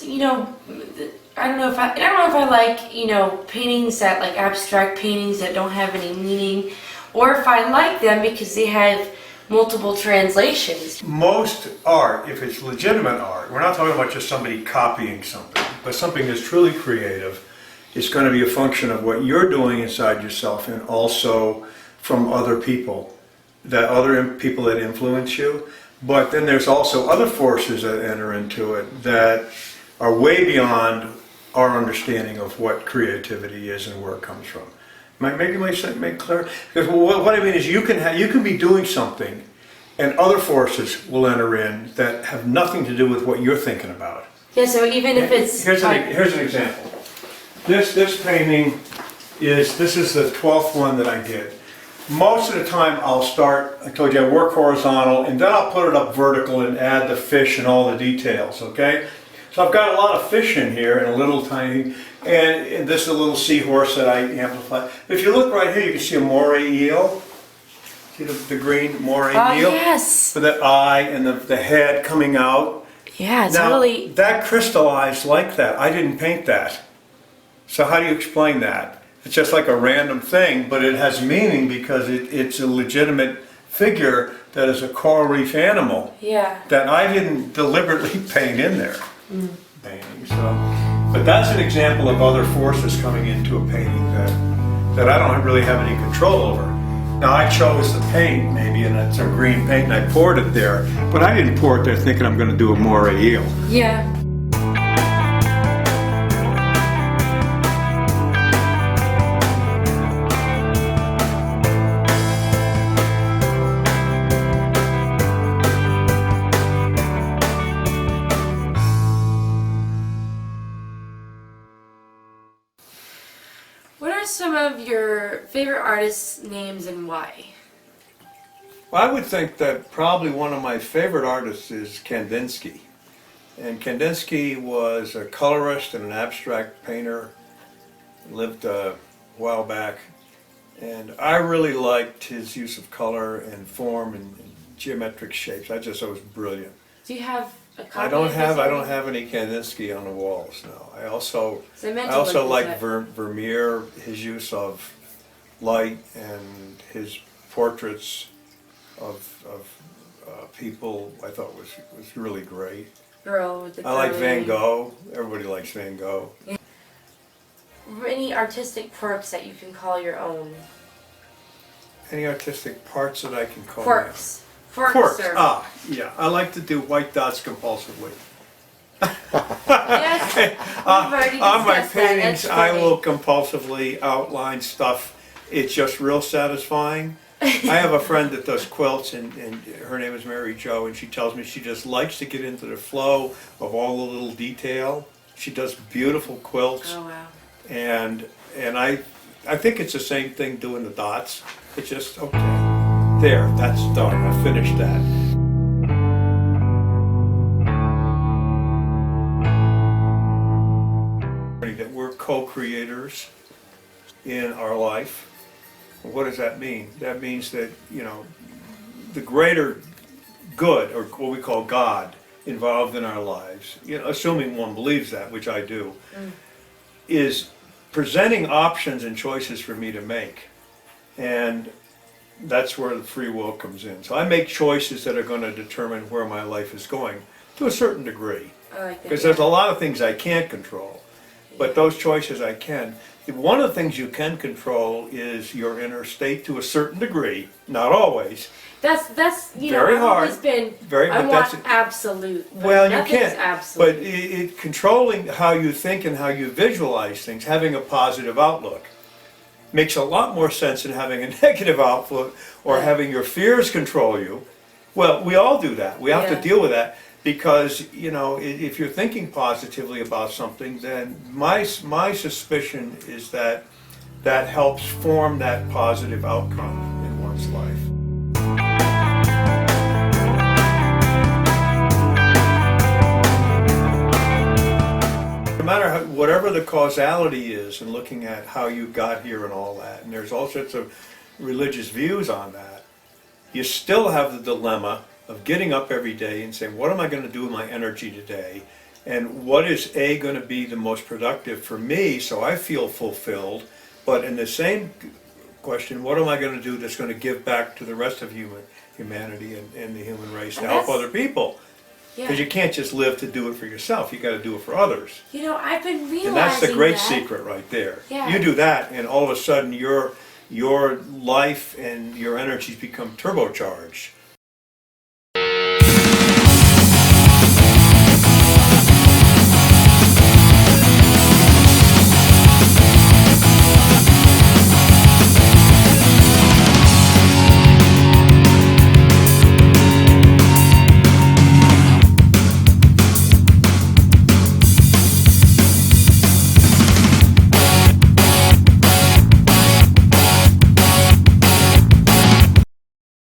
I don't know if I like, paintings that like abstract paintings that don't have any meaning, or if I like them because they have multiple translations. Most art, if it's legitimate art, we're not talking about just somebody copying something, but something that's truly creative, is going to be a function of what you're doing inside yourself and also from other people that influence you. But then there's also other forces that enter into it that are way beyond our understanding of what creativity is and where it comes from. Make clear? Because what I mean is you can be doing something and other forces will enter in that have nothing to do with what you're thinking about. Yeah, so even if it's... Here's an example. This painting is the 12th one that I did. Most of the time I told you I work horizontal, and then I'll put it up vertical and add the fish and all the details, okay? So I've got a lot of fish in here and a little tiny, and this is a little seahorse that I amplify. If you look right here, you can see a moray eel. See the green moray eel? Yes. With the eye and the head coming out. Yeah, now, totally. That crystallized like that. I didn't paint that. So how do you explain that? It's just like a random thing, but it has meaning because it's a legitimate figure that is a coral reef animal. Yeah. That I didn't deliberately paint in there. Painting. But that's an example of other forces coming into a painting that I don't really have any control over. Now I chose the paint maybe, and it's a green paint, and I poured it there, but I didn't pour it there thinking I'm going to do a moray eel. Yeah. What are some of your favorite artists' names and why? Well, I would think that probably one of my favorite artists is Kandinsky. And Kandinsky was a colorist and an abstract painter, lived a while back. And I really liked his use of color and form and geometric shapes. I just thought it was brilliant. Do you have a copy I don't of have any Kandinsky on the walls, no. I also So like Vermeer, his use of light and his portraits of people. I thought was really great. Girl with the I like Van Gogh. Everybody likes Van Gogh. Any artistic quirks that you can call your own? Any artistic parts that I can call Quirks. Quirks. Or... Yeah. I like to do white dots compulsively. Yes, we've already on my discussed that. paintings, That's I funny. will compulsively outline stuff. It's just real satisfying. I have a friend that does quilts, and her name is Mary Jo, and she tells me she just likes to get into the flow of all the little detail. She does beautiful quilts. Oh wow. And I think it's the same thing doing the dots. It's just, okay, there, that's done. I finished that. That we're co-creators in our life. What does that mean? That means that, the greater good, or what we call God, involved in our lives, assuming one believes that, which I do, is presenting options and choices for me to make. And that's where the free will comes in. So I make choices that are going to determine where my life is going to a certain degree. I like that. Because there's a lot of things I can't control, but those choices I can. One of the things you can control is your inner state to a certain degree, not always. That's Very I've hard. always been. Very, I but want that's absolute. But well, you nothing's can't. absolute. But controlling how you think and how you visualize things, having a positive outlook, makes a lot more sense than having a negative outlook or having your fears control you. Well, we all do that. We have to deal with that because if you're thinking positively about something, then my suspicion is that helps form that positive outcome in one's life. No matter whatever the causality is, and looking at how you got here and all that, and there's all sorts of religious views on that, you still have the dilemma of getting up every day and saying, what am I going to do with my energy today? And what is going to be the most productive for me so I feel fulfilled? But in the same question, what am I going to do that's going to give back to the rest of humanity and the human race to And help that's- other people? Yeah. Because you can't just live to do it for yourself. You got to do it for others. You know, I've been realizing And that's the great that. secret right there. Yeah. You do that, and all of a sudden your life and your energies become turbocharged.